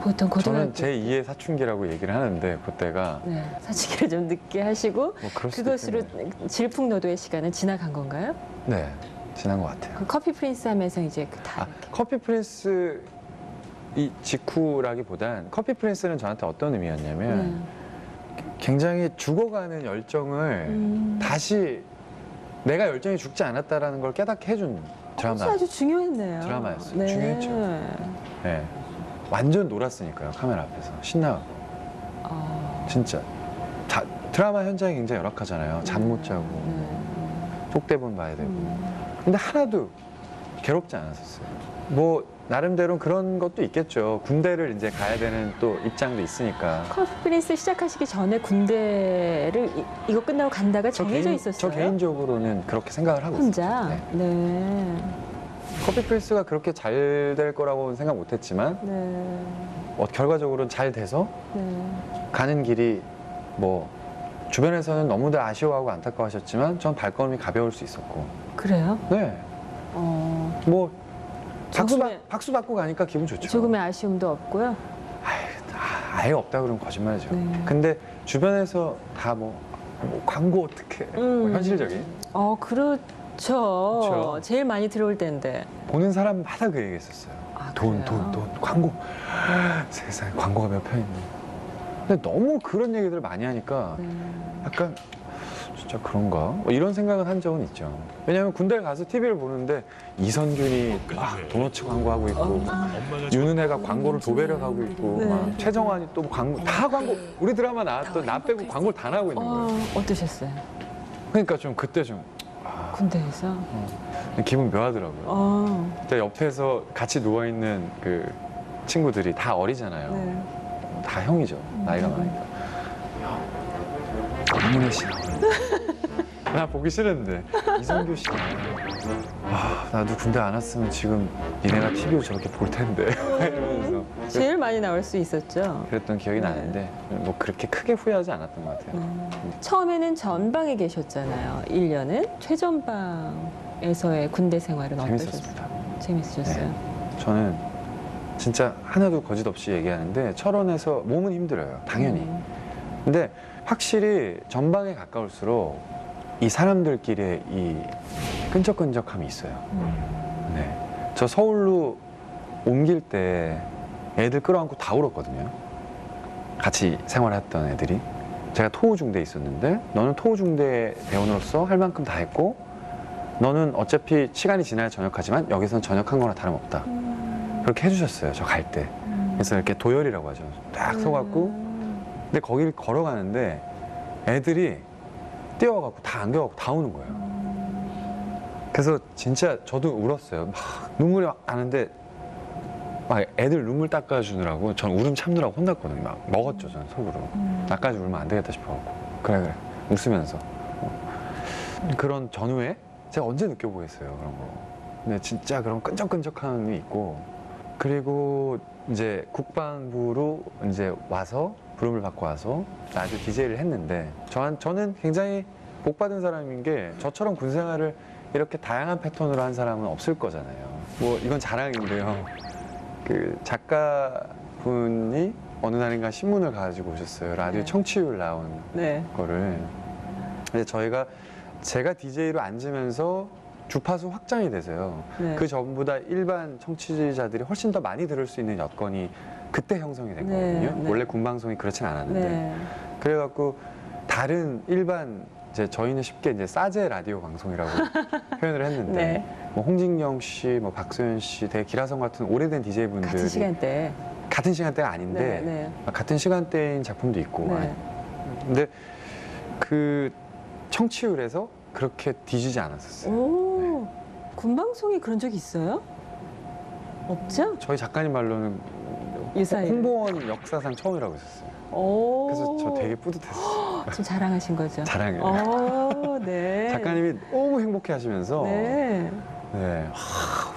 보통 고등학교 저는 제2의 사춘기라고 얘기를 하는데 그때가 네, 사춘기를 좀 늦게 하시고 뭐 그럴 수도 그것으로 있겠네요. 질풍노도의 시간은 지나간 건가요? 네, 지난 것 같아요. 그 커피 프린스 하면서 이제 커피 프린스 이 직후라기보단 커피 프린스는 저한테 어떤 의미였냐면 굉장히 죽어가는 열정을 다시 내가 열정이 죽지 않았다라는 걸 깨닫게 해준 드라마. 아주 중요했네요. 드라마였어요. 네. 중요했죠. 네. 완전 놀았으니까요. 카메라 앞에서 신나고. 진짜 드라마 현장이 굉장히 열악하잖아요. 잠 못 자고 속대본 봐야 되고. 근데 하나도 괴롭지 않았었어요. 뭐 나름대로 그런 것도 있겠죠. 군대를 이제 가야 되는 또 입장도 있으니까. 커피 프린스 시작하시기 전에 군대를 이거 끝나고 간다가 정해져 있었어요. 저 개인적으로는 그렇게 생각을 하고 혼자. 있었죠. 네. 네. 커피 프린스가 그렇게 잘 될 거라고는 생각 못했지만 네. 결과적으로는 잘 돼서 네. 가는 길이 뭐 주변에서는 너무들 아쉬워하고 안타까워하셨지만 전 발걸음이 가벼울 수 있었고. 그래요? 네. 뭐 박수 받고 가니까 기분 좋죠. 조금의 아쉬움도 없고요. 아예 없다 그러면 거짓말이죠. 네. 근데 주변에서 다 뭐 뭐 광고 어떻게? 뭐 현실적인. 그렇죠. 그렇죠. 제일 많이 들어올 때인데. 보는 사람마다 그 얘기했었어요. 돈, 광고. 세상에 광고가 몇 편 있니? 근데 너무 그런 얘기들을 많이 하니까 약간 진짜 그런가? 뭐 이런 생각은 한 적은 있죠. 왜냐하면 군대에 가서 TV를 보는데 이선균이 도너츠 광고하고 있고 윤은혜가 광고를 도배력하고 있고 막 최정환이 또 광고 다 광고 우리 드라마 나왔던 나 빼고 광고를 다 나오고 있는 거예요. 어떠셨어요? 그러니까 좀 그때 좀 군대에서? 기분 묘하더라고요. 그때 옆에서 같이 누워있는 그 친구들이 다 어리잖아요. 다 형이죠. 나이가 많으니까. 강민혜 씨. 나 보기 싫은데. 이성규 씨. 나도 군대 안 왔으면 지금 니네가 TV로 저렇게 볼 텐데. 이러면서. 제일 많이 나올 수 있었죠. 그랬던 기억이 나는데 뭐 그렇게 크게 후회하지 않았던 것 같아요. 처음에는 전방에 계셨잖아요. 1년은. 최전방에서의 군대 생활은 재밌었습니다. 재밌으셨어요? 저는 진짜 하나도 거짓 없이 얘기하는데 철원에서 몸은 힘들어요. 당연히. 근데 확실히 전방에 가까울수록 이 사람들끼리의 이 끈적끈적함이 있어요. 네. 저 서울로 옮길 때 애들 끌어안고 다 울었거든요. 같이 생활했던 애들이. 제가 토우중대에 있었는데 너는 토우중대 대원으로서 할 만큼 다 했고 너는 어차피 시간이 지나야 전역하지만 여기서는 전역한 거나 다름없다. 그렇게 해주셨어요. 저 갈 때. 그래서 이렇게 도열이라고 하죠. 딱 서갖고 근데 거기를 걸어가는데 애들이 뛰어가고 다 안겨가고 다 우는 거예요. 그래서 진짜 저도 울었어요. 막 눈물이 막 나는데 막 애들 눈물 닦아주느라고 전 울음 참느라고 혼났거든요. 막 먹었죠, 저는 속으로. 나까지 울면 안 되겠다 싶어갖고. 그래. 웃으면서. 그런 전후에 제가 언제 느껴보겠어요, 그런 거. 근데 진짜 그런 끈적끈적함이 있고 그리고 이제 국방부로 이제 와서 부름을 받고 와서 라디오 DJ를 했는데 저는 굉장히 복받은 사람인 게 저처럼 군 생활을 이렇게 다양한 패턴으로 한 사람은 없을 거잖아요. 뭐 이건 자랑인데요. 그 작가분이 어느 날인가 신문을 가지고 오셨어요. 라디오 청취율 나온 거를. 근데 제가 DJ로 앉으면서 주파수 확장이 돼서요. 그 전보다 일반 청취자들이 훨씬 더 많이 들을 수 있는 여건이 그때 형성이 된 거거든요. 원래 군방송이 그렇진 않았는데. 그래갖고 다른 일반 저희는 쉽게 이제 싸제 라디오 방송이라고 표현을 했는데 뭐 홍진경 씨, 뭐 박소연 씨, 되게 기라성 같은 오래된 DJ분들이 같은 시간대가 아닌데 같은 시간대인 작품도 있고. 근데 그 청취율에서 그렇게 뒤지지 않았었어요. 군방송이 그런 적이 있어요? 없죠? 저희 작가님 말로는 홍보원 역사상 처음이라고 했었어요. 그래서 저 되게 뿌듯했어요. 지금 자랑하신 거죠? 자랑해요. 네. 작가님이 너무 행복해 하시면서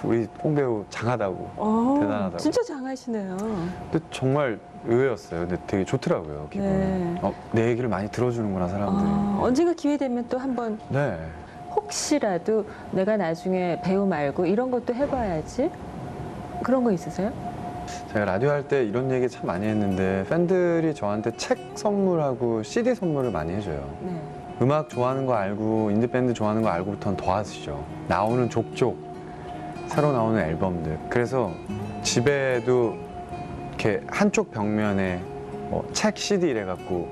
우리 홍배우 장하다고 대단하다고. 진짜 장하시네요. 근데 정말 의외였어요. 근데 되게 좋더라고요, 기분이. 내 얘기를 많이 들어주는구나, 사람들이. 언젠가 기회 되면 또 한번 혹시라도 내가 나중에 배우 말고 이런 것도 해봐야지. 그런 거 있으세요? 제가 라디오 할 때 이런 얘기 참 많이 했는데 팬들이 저한테 책 선물하고 CD 선물을 많이 해줘요. 음악 좋아하는 거 알고 인디밴드 좋아하는 거 알고부터는 더 하시죠. 나오는 족족 새로 나오는 앨범들. 그래서 집에도 이렇게 한쪽 벽면에 뭐 책 CD 이래갖고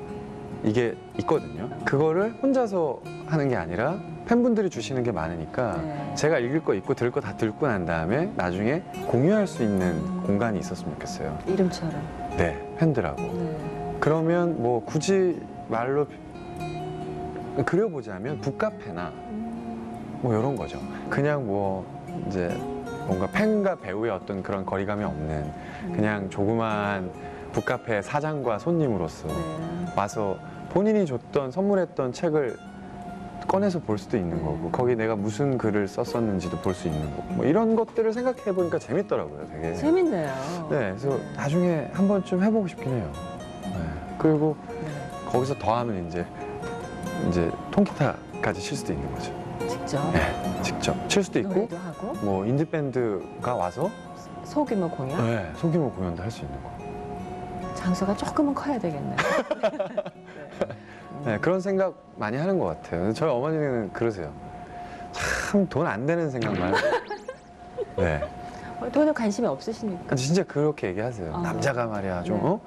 이게 있거든요. 그거를 혼자서 하는 게 아니라 팬분들이 주시는 게 많으니까 제가 읽을 거 읽고 들을 거 다 듣고 난 다음에 나중에 공유할 수 있는 공간이 있었으면 좋겠어요. 이름처럼. 네, 팬들하고. 그러면 뭐 굳이 말로 그려보자면 북카페나 뭐 이런 거죠. 그냥 뭐 이제 뭔가 팬과 배우의 어떤 그런 거리감이 없는 그냥 조그만 북카페 사장과 손님으로서 와서 본인이 줬던 선물했던 책을 꺼내서 볼 수도 있는 거고 거기 내가 무슨 글을 썼었는지도 볼 수 있는 거고 뭐 이런 것들을 생각해 보니까 재밌더라고요. 되게 재밌네요. 네, 그래서 나중에 한 번쯤 해보고 싶긴 해요. 그리고 거기서 더하면 이제 통기타까지 칠 수도 있는 거죠. 직접? 네, 직접 칠 수도 있고 노래도 하고 뭐 인디밴드가 와서 소규모 공연? 네, 소규모 공연도 할 수 있는 거. 장소가 조금은 커야 되겠네요. 네, 그런 생각 많이 하는 것 같아요. 저희 어머니는 그러세요. 참 돈 안 되는 생각만. 네. 돈에 관심이 없으시니까. 진짜 그렇게 얘기하세요. 남자가 말이야 좀 네.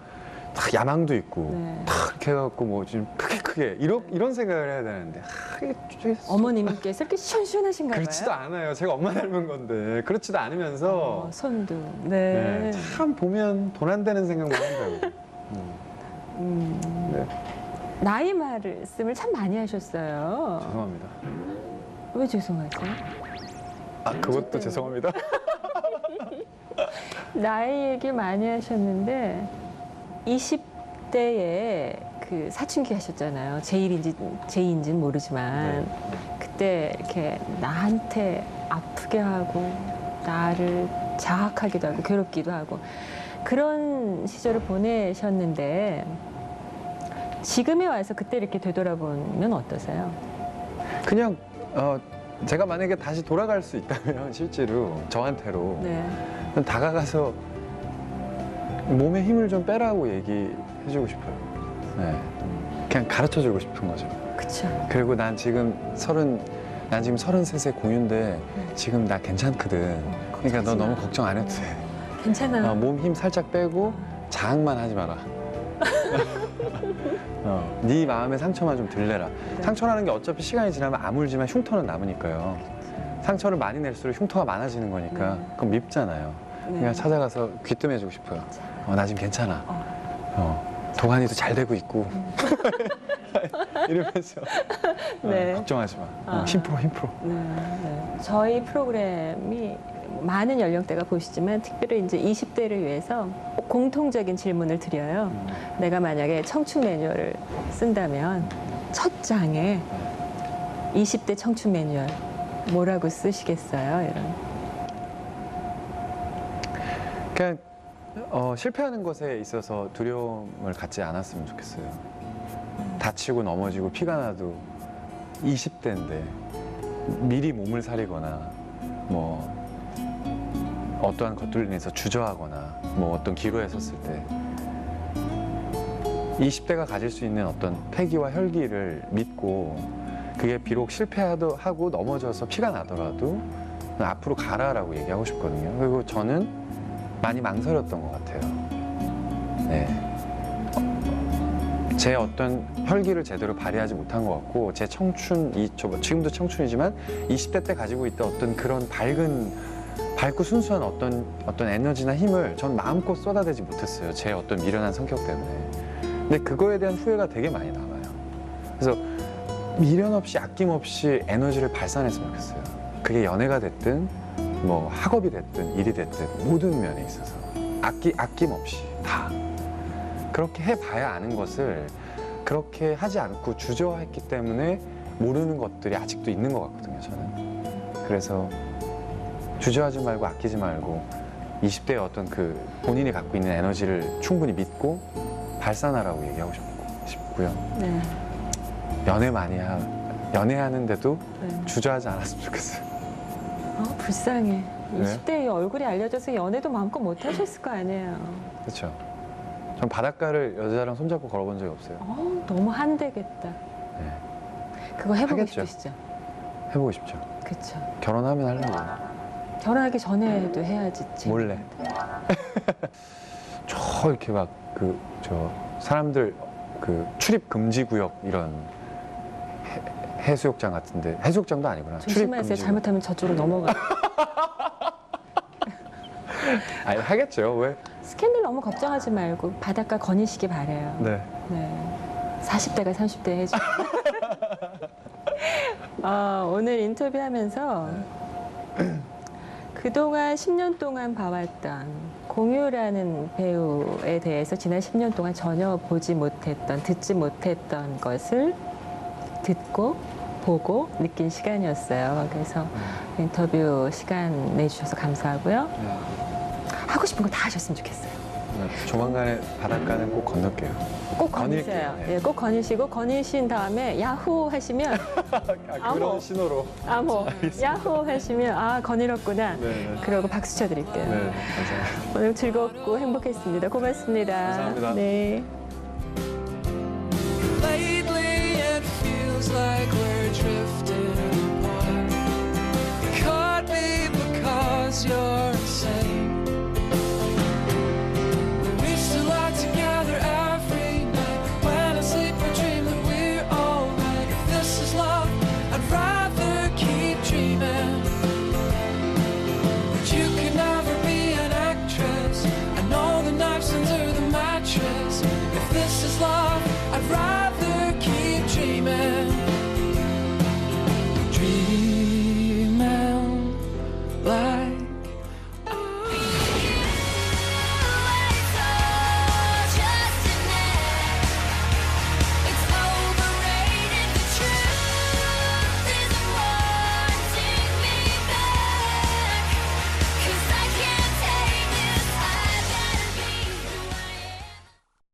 딱 야망도 있고 네. 딱 이렇게 해갖고 뭐 좀 크게 이런 생각을 해야 되는데 이게 어머님께서 이렇게 시원시원하신가 봐요. 그렇지도 않아요. 제가 엄마 닮은 건데 그렇지도 않으면서 손도. 네, 네. 참 보면 돈 안 되는 생각만 한다고. 네, 나이 말씀을 참 많이 하셨어요. 죄송합니다. 왜 죄송하죠? 아 그것도 죄송합니다. 나이 얘기 많이 하셨는데 20대에 그 사춘기 하셨잖아요. 제2인지는 모르지만 그때 이렇게 나한테 아프게 하고 나를 자학하기도 하고 괴롭기도 하고 그런 시절을 보내셨는데 지금에 와서 그때 이렇게 되돌아보면 어떠세요? 그냥 제가 만약에 다시 돌아갈 수 있다면 실제로 저한테로 네. 다가가서 몸에 힘을 좀 빼라고 얘기해주고 싶어요. 네. 그냥 가르쳐주고 싶은 거죠. 그쵸. 그리고 난 지금 33세 공유인데 지금 나 괜찮거든. 그러니까 너 너무 걱정 안 해도 돼. 괜찮아. 몸 힘 살짝 빼고 자학만 하지 마라. 네 마음의 상처만 좀 덜 내라. 상처라는 게 어차피 시간이 지나면 아물지만 흉터는 남으니까요. 상처를 많이 낼수록 흉터가 많아지는 거니까 그럼 밉잖아요. 그냥 찾아가서 귀뜸해주고 싶어요. 나 지금 괜찮아. 도가니도 잘 되고 있고 이러면서 네. 걱정하지 마. 힘 풀어. 네. 저희 프로그램이 많은 연령대가 보시지만 특별히 이제 20대를 위해서 공통적인 질문을 드려요. 내가 만약에 청춘 매뉴얼을 쓴다면 첫 장에 20대 청춘 매뉴얼 뭐라고 쓰시겠어요? 이런. 그냥 실패하는 것에 있어서 두려움을 갖지 않았으면 좋겠어요. 다치고 넘어지고 피가 나도 20대인데 미리 몸을 사리거나 뭐 어떠한 것들로 인해서 주저하거나 뭐 어떤 기로에 섰을 때 20대가 가질 수 있는 어떤 패기와 혈기를 믿고 그게 비록 실패하고 넘어져서 피가 나더라도 앞으로 가라라고 얘기하고 싶거든요. 그리고 저는 많이 망설였던 것 같아요. 네. 제 어떤 혈기를 제대로 발휘하지 못한 것 같고 제 청춘, 지금도 청춘이지만 20대 때 가지고 있던 어떤 그런 밝고 순수한 어떤 에너지나 힘을 전 마음껏 쏟아내지 못했어요. 제 어떤 미련한 성격 때문에. 근데 그거에 대한 후회가 되게 많이 남아요. 그래서 미련 없이 아낌없이 에너지를 발산했으면 좋겠어요. 그게 연애가 됐든 뭐 학업이 됐든 일이 됐든 모든 면에 있어서 아낌없이 다 그렇게 해봐야 아는 것을 그렇게 하지 않고 주저했기 때문에 모르는 것들이 아직도 있는 것 같거든요. 저는. 그래서 주저하지 말고 아끼지 말고 20대의 어떤 그 본인이 갖고 있는 에너지를 충분히 믿고 발산하라고 얘기하고 싶고요. 네. 연애하는데도 네. 주저하지 않았으면 좋겠어요. 불쌍해. 네? 20대에 얼굴이 알려져서 연애도 마음껏 못 하셨을 거 아니에요. 그렇죠. 전 바닷가를 여자랑 손잡고 걸어본 적이 없어요. 너무 한대겠다. 네. 그거 해보고 하겠죠. 싶으시죠? 해보고 싶죠. 그렇죠. 결혼하면 하려고. 결혼하기 전에도 해야지. 몰래. 저 이렇게 막 사람들 출입 금지 구역 이런 해수욕장 같은데 해수욕장도 아니구나. 조심하세요. 잘못하면 저쪽으로 넘어가. 아니 하겠죠. 왜? 스캔들 너무 걱정하지 말고 바닷가 거니시기 바래요. 네. 네. 40대가 30대 해줘. 오늘 인터뷰하면서 그동안 10년 동안 봐왔던 공유라는 배우에 대해서 지난 10년 동안 전혀 보지 못했던, 듣지 못했던 것을 듣고 보고 느낀 시간이었어요. 그래서 인터뷰 시간 내주셔서 감사하고요. 네. 하고 싶은 거 다 하셨으면 좋겠어요. 조만간에 바닷가는 꼭 건널게요. 꼭 거닐게요. 거니세요. 네. 예, 꼭 거니시고 거니신 다음에 야호 하시면 그런 신호로. 야호 하시면 거닐었구나. 네. 그러고 박수 쳐드릴게요. 네. 감사합니다. 오늘 즐겁고 행복했습니다. 고맙습니다. 감사합니다. 네. Lately like we're drifting